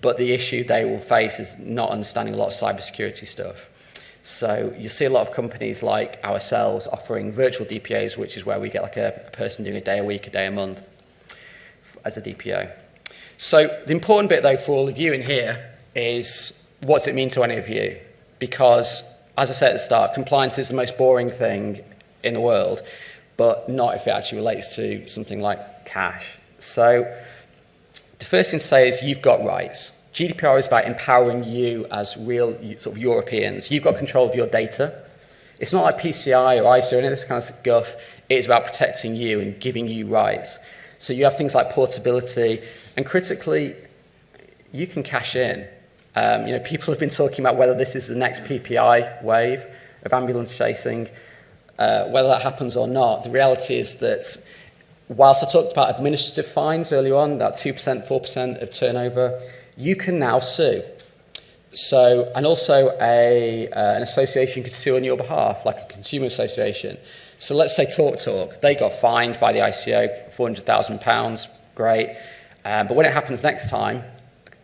But the issue they will face is not understanding a lot of cybersecurity stuff. So you see a lot of companies like ourselves offering virtual DPOs, which is where we get like a person doing a day a week, a day a month as a DPO. So the important bit, though, for all of you in here is what does it mean to any of you? Because, as I said at the start, compliance is the most boring thing in the world, but not if it actually relates to something like cash. So the first thing to say is you've got rights. GDPR is about empowering you as real sort of Europeans. You've got control of your data. It's not like PCI or ISO or any of this kind of guff. It's about protecting you and giving you rights. So you have things like portability, and critically, you can cash in. People have been talking about whether this is the next PPI wave of ambulance chasing, whether that happens or not. The reality is that whilst I talked about administrative fines earlier on, that 2%, 4% of turnover, you can now sue. So, and also an association could sue on your behalf, like a consumer association. So let's say TalkTalk, they got fined by the ICO, £400,000, great. But when it happens next time,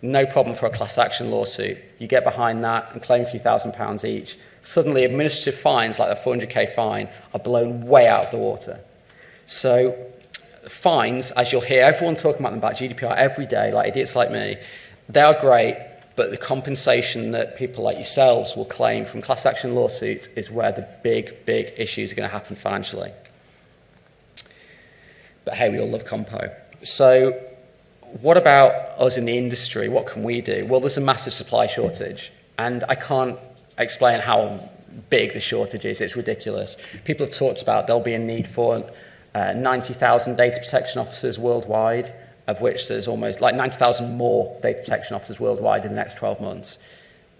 no problem for a class action lawsuit. You get behind that and claim a few £1,000s each. Suddenly administrative fines like the 400k fine are blown way out of the water. So fines, as you'll hear everyone talking about them about GDPR every day, like idiots like me, they are great, but the compensation that people like yourselves will claim from class action lawsuits is where the big, big issues are going to happen financially. But hey, we all love compo. So what about us in the industry? What can we do? Well, there's a massive supply shortage, and I can't explain how big the shortage is. It's ridiculous. People have talked about there'll be a need for 90,000 data protection officers worldwide, of which there's almost like 90,000 more data protection officers worldwide in the next 12 months.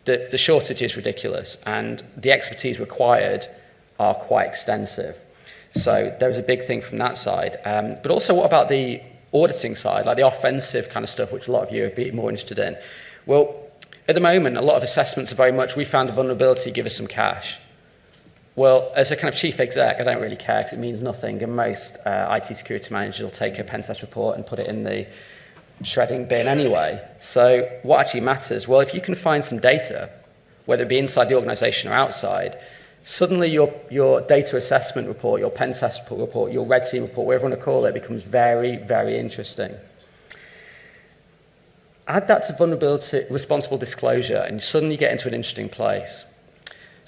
The shortage is ridiculous, and the expertise required are quite extensive. So there's a big thing from that side. But also, what about the auditing side, like the offensive kind of stuff, which a lot of you are a bit more interested in? Well, at the moment, a lot of assessments are very much, we found a vulnerability, give us some cash. Well, as a kind of chief exec, I don't really care because it means nothing, and most IT security managers will take a pen test report and put it in the shredding bin anyway. So what actually matters? Well, if you can find some data, whether it be inside the organization or outside, suddenly your data assessment report, your pen test report, your red team report, whatever you want to call it, becomes very, very interesting. Add that to vulnerability, responsible disclosure, and you suddenly get into an interesting place.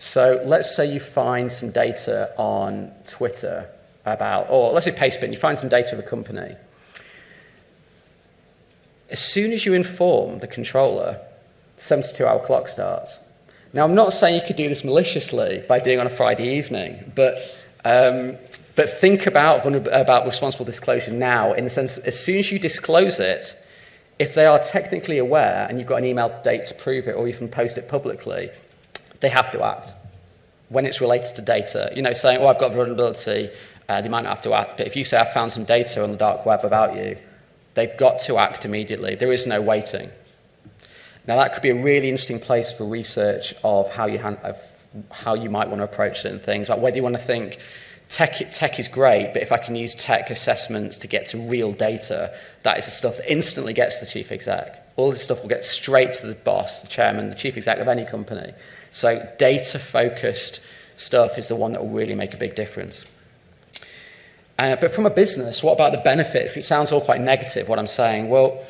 So let's say you find some data on Twitter about, or let's say Pastebin, you find some data of a company. As soon as you inform the controller, the 72-hour clock starts. Now, I'm not saying you could do this maliciously by doing it on a Friday evening, but think about responsible disclosure now, in the sense, as soon as you disclose it, if they are technically aware and you've got an email date to prove it, or even post it publicly, they have to act. when it's related to data. You know, saying, oh, I've got vulnerability, they might not have to act. But if you say, I've found some data on the dark web about you, they've got to act immediately. There is no waiting. Now, that could be a really interesting place for research of how you might want to approach certain things. Like whether you want to think, tech is great, but if I can use tech assessments to get to real data, that is the stuff that instantly gets to the chief exec. All this stuff will get straight to the boss, the chairman, the chief exec of any company. So data-focused stuff is the one that will really make a big difference. But from a business, what about the benefits? It sounds all quite negative, what I'm saying. Well,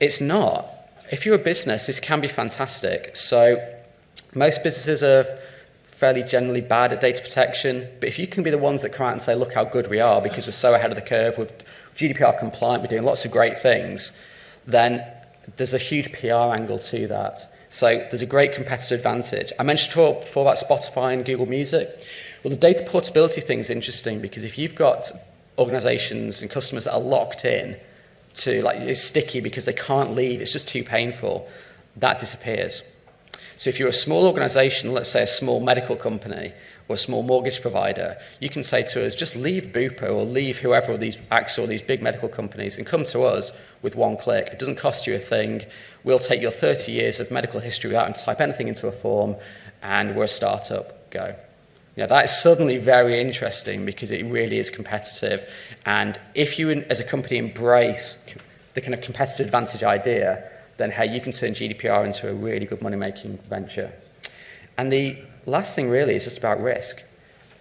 it's not. If you're a business, this can be fantastic. So most businesses are fairly generally bad at data protection, but if you can be the ones that come out and say, look how good we are because we're so ahead of the curve, we're GDPR compliant, we're doing lots of great things, then there's a huge PR angle to that. So there's a great competitive advantage. I mentioned before about Spotify and Google Music. Well, the data portability thing is interesting because if you've got organizations and customers that are locked in to, like, it's sticky because they can't leave, it's just too painful, that disappears. So if you're a small organization, let's say a small medical company or a small mortgage provider, you can say to us, just leave Bupa or leave whoever these AXA or these big medical companies and come to us with one click. It doesn't cost you a thing. We'll take your 30 years of medical history without having to type anything into a form, and we're a startup. Go. You know, that is suddenly very interesting because it really is competitive. And if you, as a company, embrace the kind of competitive advantage idea, then, hey, you can turn GDPR into a really good money-making venture. And the last thing really is just about risk.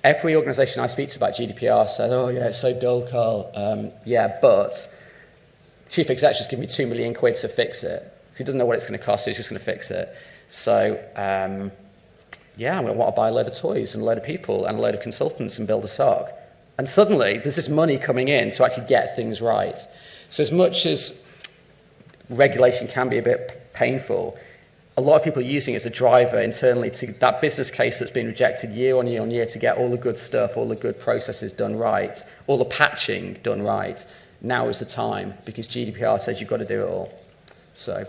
Every organization I speak to about GDPR says, oh, yeah, it's so dull, Carl. Yeah, but chief exec just give me 2 million quid to fix it. If he doesn't know what it's going to cost, he's just going to fix it. So, yeah, I'm going to want to buy a load of toys and a load of people and a load of consultants and build a SOC. And suddenly, there's this money coming in to actually get things right. So as much as regulation can be a bit painful, a lot of people are using it as a driver internally to that business case that's been rejected year on year on year to get all the good stuff, all the good processes done right, all the patching done right. Now is the time because GDPR says you've got to do it all. So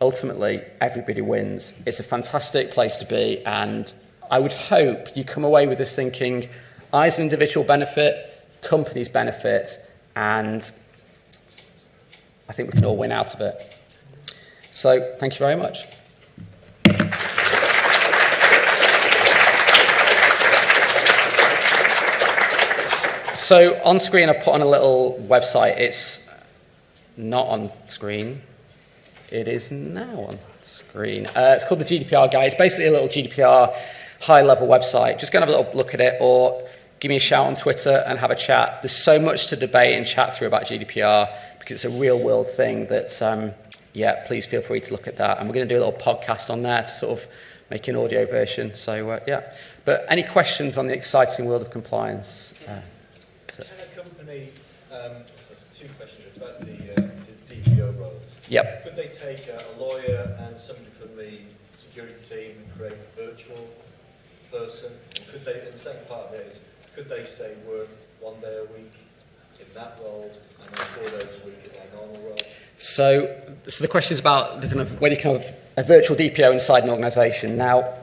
ultimately, everybody wins. It's a fantastic place to be, and I would hope you come away with this thinking, I as an individual benefit, companies benefit, and I think we can all win out of it. So, thank you very much. So, on screen, I've put on a little website. It's not on screen. It is now on screen. It's called the GDPR Guide. It's basically a little GDPR high-level website. Just go and have a little look at it, or give me a shout on Twitter and have a chat. There's so much to debate and chat through about GDPR because it's a real-world thing that, yeah, please feel free to look at that. And we're going to do a little podcast on there to sort of make an audio version. So, yeah. But any questions on the exciting world of compliance? Can a company, there's two questions, it's about the DPO role. Yep. Could they take a lawyer and somebody from the security team and create a virtual person? And could they, and the second part of it is, could they stay work 1 day a week in that role and then 4 days a week in their normal role? So the question is about the kind of whether you can have a virtual DPO inside an organisation. Now,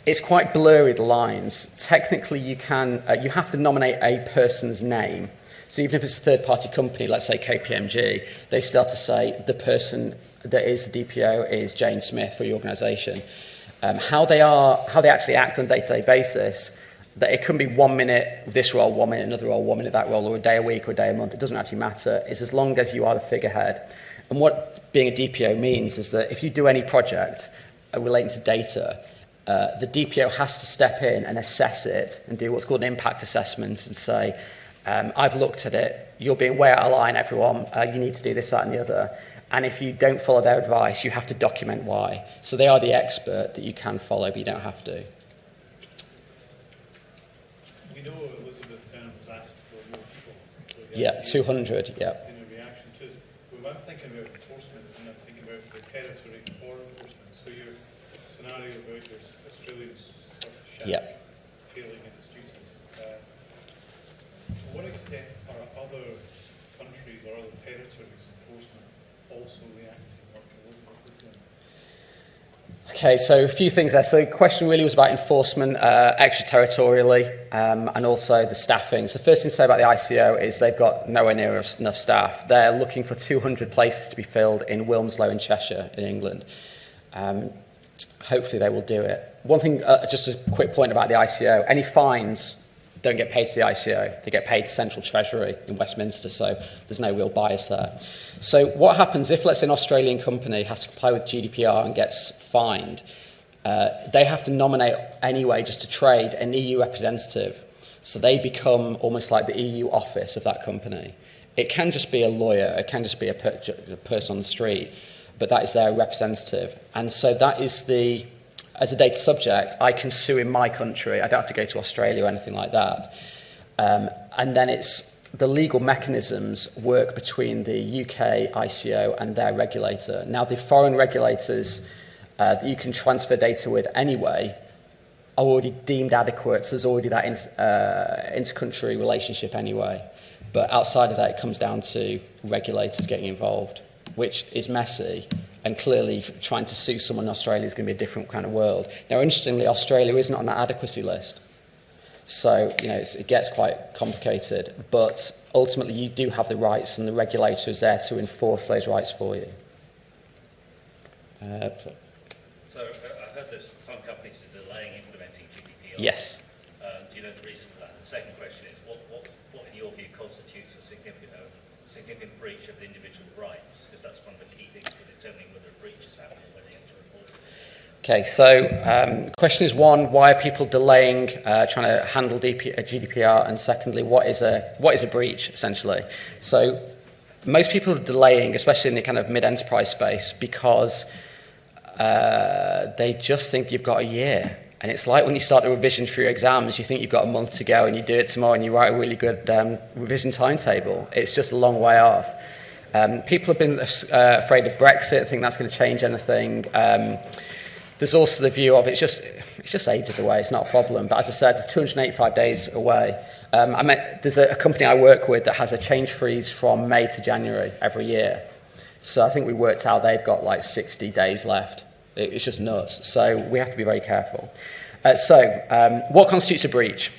it's quite blurry, the lines. Technically, you can, you have to nominate a person's name. So even if it's a third-party company, let's say KPMG, they still have to say the person that is the DPO is Jane Smith for your organisation. How they actually act on a day-to-day basis, that it can be 1 minute this role, 1 minute another role, 1 minute that role, or a day a week or a day a month. It doesn't actually matter. It's as long as you are the figurehead. And what being a DPO means is that if you do any project relating to data, the DPO has to step in and assess it and do what's called an impact assessment and say, I've looked at it, you're being way out of line, everyone, you need to do this, that, and the other. And if you don't follow their advice, you have to document why. So they are the expert that you can follow, but you don't have to. We know Elizabeth was asked for more people. Yeah, 200, yeah. In a reaction to it. We weren't thinking about enforcement, and I'm thinking about the territory for enforcement. So your scenario about your Australian sort of shack failing in its duties. To what extent are other countries or other territories enforcement also reacting like Elizabeth is doing? Okay, so a few things there. So the question really was about enforcement extraterritorially and also the staffing. So the first thing to say about the ICO is they've got nowhere near enough staff. They're looking for 200 places to be filled in Wilmslow in Cheshire in England. Hopefully they will do it. One thing, just a quick point about the ICO, any fines don't get paid to the ICO. They get paid to Central Treasury in Westminster, so there's no real bias there. So what happens if, let's say, an Australian company has to comply with GDPR and gets fined? They have to nominate anyway, just to trade, an EU representative. So they become almost like the EU office of that company. It can just be a lawyer, it can just be a person on the street, but that is their representative. And so that is the... As a data subject, I can sue in my country. I don't have to go to Australia or anything like that. And then it's the legal mechanisms work between the UK ICO and their regulator. Now, the foreign regulators that you can transfer data with anyway are already deemed adequate. So there's already that inter-country relationship anyway. But outside of that, it comes down to regulators getting involved, which is messy. And clearly, trying to sue someone in Australia is going to be a different kind of world. Now, interestingly, Australia isn't on that adequacy list. So, you know, it gets quite complicated. But ultimately, you do have the rights, and the regulator is there to enforce those rights for you. So, I heard there's some companies are delaying implementing GDPR. Yes. Do you know the reason for that? The second question is, what in your view, constitutes a significant breach of the individual rights? Because that's one of the key things for determining whether a breach has happened or whether you have to report it. Okay, so question is one, why are people delaying trying to handle GDPR? And secondly, what is a breach, essentially? So most people are delaying, especially in the kind of mid-enterprise space, because they just think you've got a year. And it's like when you start the revision for your exams, you think you've got a month to go and you do it tomorrow and you write a really good revision timetable. It's just a long way off. People have been afraid of Brexit, think that's going to change anything. There's also the view of it's just ages away, it's not a problem. But as I said, it's 285 days away. There's a company I work with that has a change freeze from May to January every year. So I think we worked out they've got like 60 days left. It's just nuts. So we have to be very careful. What constitutes a breach?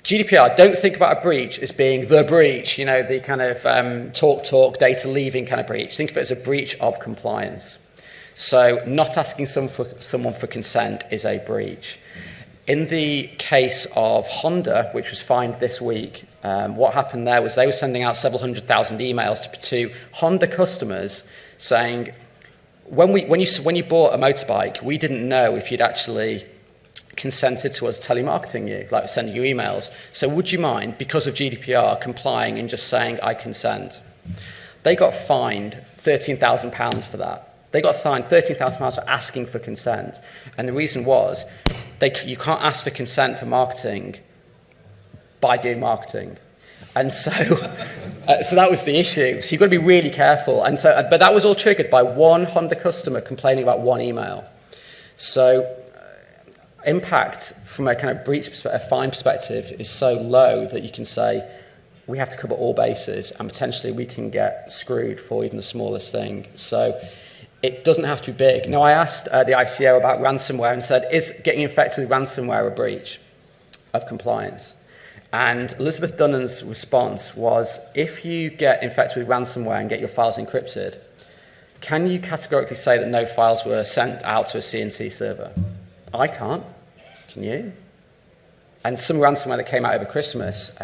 GDPR, don't think about a breach as being the breach, you know, the kind of talk, data leaving kind of breach. Think of it as a breach of compliance. So not asking someone for consent is a breach. In the case of Honda, which was fined this week, what happened there was they were sending out several 100,000 emails to Honda customers saying, when you bought a motorbike, we didn't know if you'd actually consented to us telemarketing you, like sending you emails. So would you mind, because of GDPR, complying and just saying, I consent? They got fined £13,000 for that. They got fined £13,000 for asking for consent. And the reason was, you can't ask for consent for marketing by doing marketing. And so, so that was the issue. So you've got to be really careful. And so, but that was all triggered by one Honda customer complaining about one email. So impact from a kind of breach perspective, a fine perspective, is so low that you can say, we have to cover all bases and potentially we can get screwed for even the smallest thing. So it doesn't have to be big. Now, I asked the ICO about ransomware and said, is getting infected with ransomware a breach of compliance? And Elizabeth Dunnan's response was, if you get infected with ransomware and get your files encrypted, can you categorically say that no files were sent out to a CNC server? I can't. Can you? And some ransomware that came out over Christmas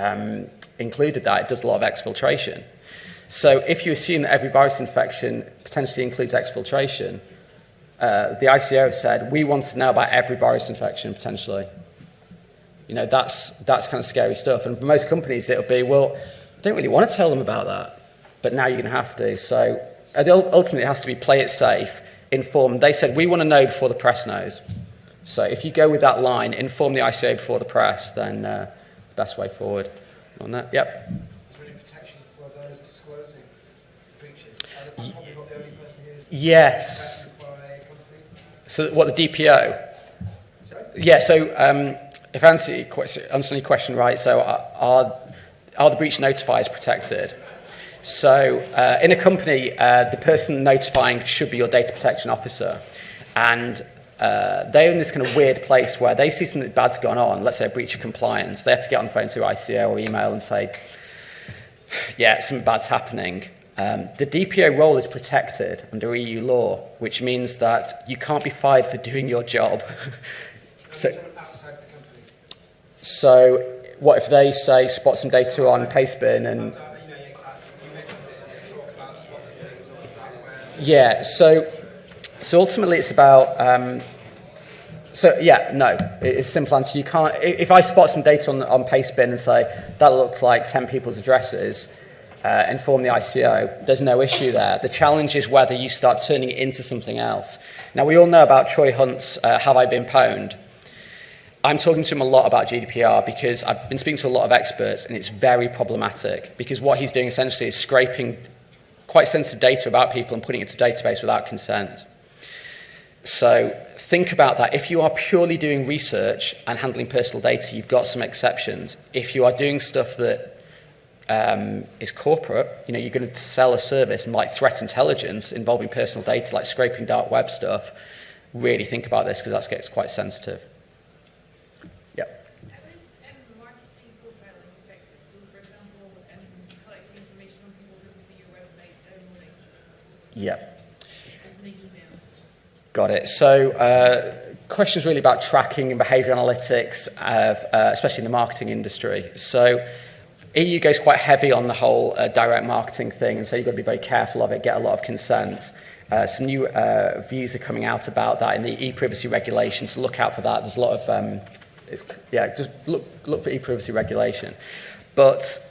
included that. It does a lot of exfiltration. So if you assume that every virus infection potentially includes exfiltration, the ICO said, we want to know about every virus infection potentially. You know, that's kind of scary stuff. And for most companies, it'll be, well, I don't really want to tell them about that, but now you're going to have to. So ultimately, it has to be play it safe, inform. They said, we want to know before the press knows. So if you go with that line, inform the ICO before the press, then the best way forward on that. Yep. Is there any protection for those disclosing breaches? Probably not the only person who is yes. by a company. So what, the DPO? Sorry? Yeah, so if I answer your question right, so are the breach notifiers protected? So in a company, the person notifying should be your data protection officer. And they're in this kind of weird place where they see something bad's gone on, let's say a breach of compliance. They have to get on the phone to ICO or email and say, yeah, something bad's happening. The DPO role is protected under EU law, which means that you can't be fired for doing your job. So what if they say spot some data on pastebin and... Yeah, so ultimately it's about... no, it's a simple answer. You can't... If I spot some data on pastebin and say, that looks like 10 people's addresses, inform the ICO, there's no issue there. The challenge is whether you start turning it into something else. Now, we all know about Troy Hunt's Have I Been Pwned? I'm talking to him a lot about GDPR because I've been speaking to a lot of experts, and it's very problematic because what he's doing essentially is scraping quite sensitive data about people and putting it into a database without consent. So think about that. If you are purely doing research and handling personal data, you've got some exceptions. If you are doing stuff that is corporate, you're going to sell a service like threat intelligence involving personal data, like scraping dark web stuff, really think about this because that gets quite sensitive. Yep. How is marketing profiling effective? So, for example, collecting information on people visiting your website, downloading, Yep. opening emails. Got it. So, questions really about tracking and behavior analytics, especially in the marketing industry. So, EU goes quite heavy on the whole direct marketing thing, and so you've got to be very careful of it, get a lot of consent. Some new views are coming out about that in the e-privacy regulation, so look out for that. There's a lot of, just look for e-privacy regulation. But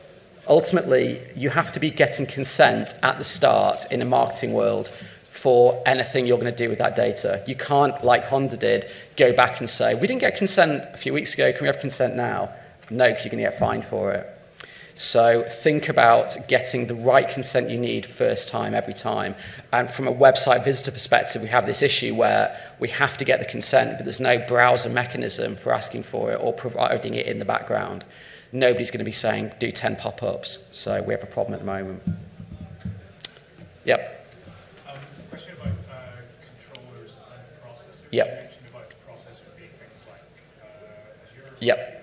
ultimately, you have to be getting consent at the start in a marketing world for anything you're going to do with that data. You can't, like Honda did, go back and say, we didn't get consent a few weeks ago, can we have consent now? No, because you're going to get fined for it. So think about getting the right consent you need first time, every time. And from a website visitor perspective, we have this issue where we have to get the consent, but there's no browser mechanism for asking for it or providing it in the background. Nobody's going to be saying, do 10 pop-ups. So we have a problem at the moment. Yep. Question about controllers and processors. Yep. You mentioned about the processor being things like Azure. Yep.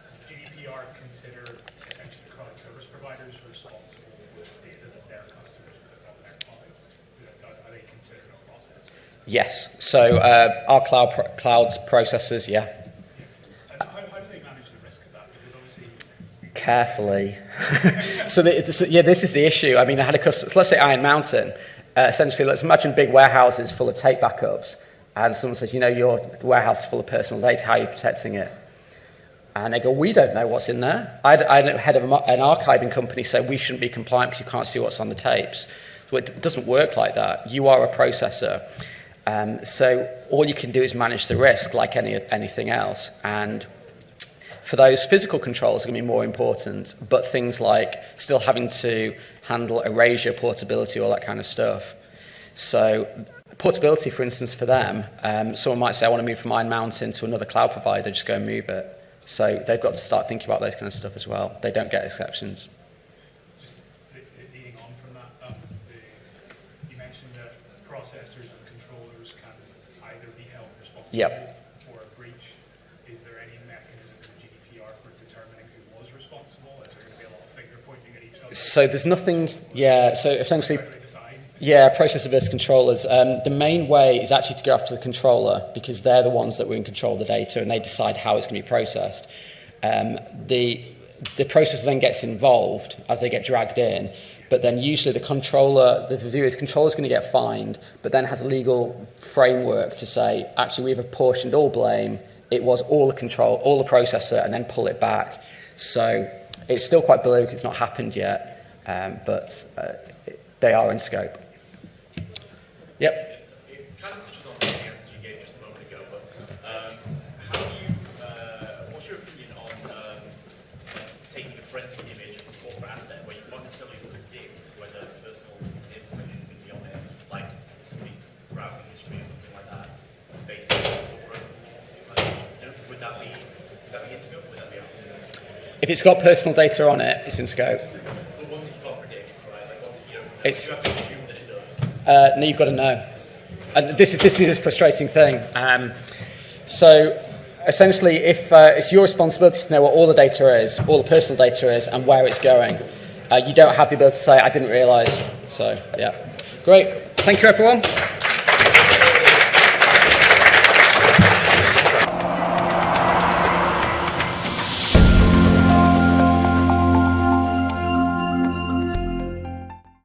Does the GDPR consider essentially cloud service providers responsible for the data that their customers put on their clouds? Are they considered a processor? Yes. So our cloud's processors, yeah. And how do they manage the risk of that? Because obviously... Carefully. So this is the issue. I mean, I had a customer, let's say Iron Mountain. Essentially, let's imagine big warehouses full of tape backups. And someone says, your warehouse is full of personal data, how are you protecting it? And they go, we don't know what's in there. I had a head of an archiving company say we shouldn't be compliant because you can't see what's on the tapes. So it doesn't work like that. You are a processor. So all you can do is manage the risk like anything else. And for those, physical controls are going to be more important, but things like still having to handle erasure, portability, all that kind of stuff. So portability, for instance, for them, someone might say, I want to move from Iron Mountain to another cloud provider, just go and move it. So they've got to start thinking about those kind of stuff as well. They don't get exceptions. Just leading on from that, you mentioned that processors and controllers can either be held responsible for a breach. Is there any mechanism in the GDPR for determining who was responsible? Is there going to be a lot of finger pointing at each other? So there's nothing, so essentially... Yeah, processor versus controllers. The main way is actually to go after the controller because they're the ones that were in control of the data and they decide how it's going to be processed. The processor then gets involved as they get dragged in, but then usually the controller's going to get fined, but then has a legal framework to say, actually, we've apportioned all blame. It was all the control, all the processor, and then pull it back. So it's still quite blurry because it's not happened yet, but they are in scope. Yep. It kind of touches on some of the answers you gave just a moment ago, but what's your opinion on taking a forensic image of a corporate asset where you can't necessarily predict whether personal information is going to be on it, like somebody's browsing history or something like that, based on corporate things like that? Would that be in scope? Would that be out of scope? If it's got personal data on it, it's in scope. But once you can't predict, right? Like once you It's... have to assume that it does. No, you've got to know. And this is a frustrating thing. So essentially, if it's your responsibility to know what all the data is, all the personal data is, and where it's going, you don't have the ability to say, I didn't realise. So, yeah. Great. Thank you, everyone.